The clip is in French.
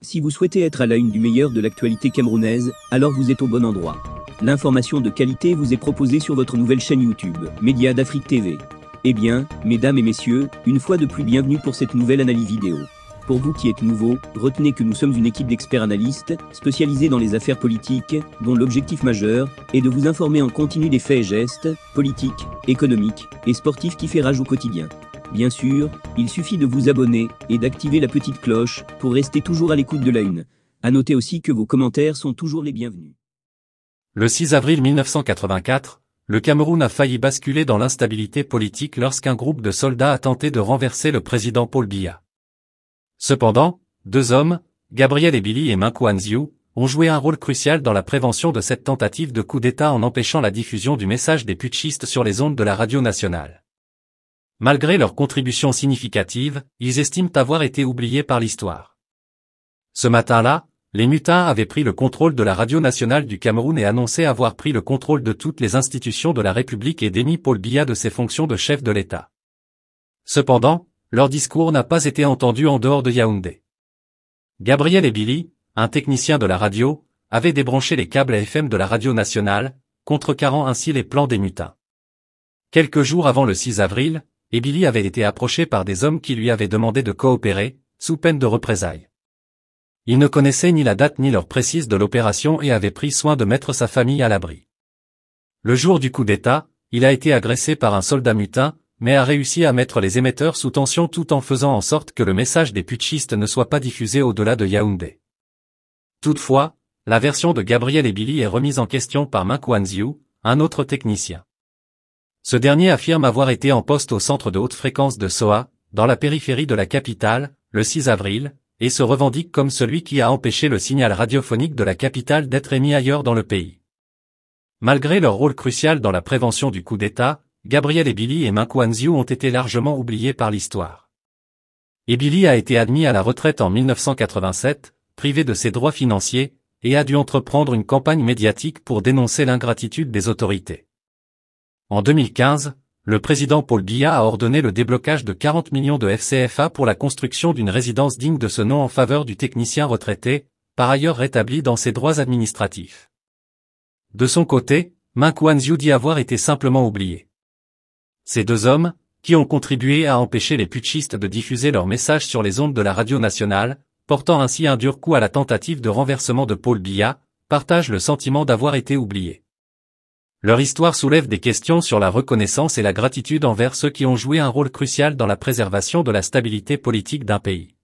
Si vous souhaitez être à la une du meilleur de l'actualité camerounaise, alors vous êtes au bon endroit. L'information de qualité vous est proposée sur votre nouvelle chaîne YouTube, Média d'Afrique TV. Eh bien, mesdames et messieurs, une fois de plus bienvenue pour cette nouvelle analyse vidéo. Pour vous qui êtes nouveaux, retenez que nous sommes une équipe d'experts analystes, spécialisés dans les affaires politiques, dont l'objectif majeur est de vous informer en continu des faits et gestes, politiques, économiques et sportifs qui fait rage au quotidien. Bien sûr, il suffit de vous abonner et d'activer la petite cloche pour rester toujours à l'écoute de la une. À noter aussi que vos commentaires sont toujours les bienvenus. Le 6 avril 1984, le Cameroun a failli basculer dans l'instabilité politique lorsqu'un groupe de soldats a tenté de renverser le président Paul Biya. Cependant, deux hommes, Gabriel Ebili et Minkou Anziou, ont joué un rôle crucial dans la prévention de cette tentative de coup d'État en empêchant la diffusion du message des putschistes sur les ondes de la radio nationale. Malgré leur contribution significative, ils estiment avoir été oubliés par l'histoire. Ce matin-là, les mutins avaient pris le contrôle de la radio nationale du Cameroun et annonçaient avoir pris le contrôle de toutes les institutions de la République et démis Paul Biya de ses fonctions de chef de l'État. Cependant, leur discours n'a pas été entendu en dehors de Yaoundé. Gabriel Ebili, un technicien de la radio, avait débranché les câbles FM de la radio nationale, contrecarrant ainsi les plans des mutins. Quelques jours avant le 6 avril, Ebili avait été approché par des hommes qui lui avaient demandé de coopérer, sous peine de représailles. Il ne connaissait ni la date ni l'heure précise de l'opération et avait pris soin de mettre sa famille à l'abri. Le jour du coup d'État, il a été agressé par un soldat mutin, mais a réussi à mettre les émetteurs sous tension tout en faisant en sorte que le message des putschistes ne soit pas diffusé au-delà de Yaoundé. Toutefois, la version de Gabriel Ebili est remise en question par Minkou Anziou, un autre technicien. Ce dernier affirme avoir été en poste au centre de haute fréquence de Soa, dans la périphérie de la capitale, le 6 avril, et se revendique comme celui qui a empêché le signal radiophonique de la capitale d'être émis ailleurs dans le pays. Malgré leur rôle crucial dans la prévention du coup d'État, Gabriel Ebili et Minkou Anziou ont été largement oubliés par l'histoire. Ebili a été admis à la retraite en 1987, privé de ses droits financiers, et a dû entreprendre une campagne médiatique pour dénoncer l'ingratitude des autorités. En 2015, le président Paul Biya a ordonné le déblocage de 40 millions de FCFA pour la construction d'une résidence digne de ce nom en faveur du technicien retraité, par ailleurs rétabli dans ses droits administratifs. De son côté, Minkou Anziou dit avoir été simplement oublié. Ces deux hommes, qui ont contribué à empêcher les putschistes de diffuser leurs messages sur les ondes de la radio nationale, portant ainsi un dur coup à la tentative de renversement de Paul Biya, partagent le sentiment d'avoir été oubliés. Leur histoire soulève des questions sur la reconnaissance et la gratitude envers ceux qui ont joué un rôle crucial dans la préservation de la stabilité politique d'un pays.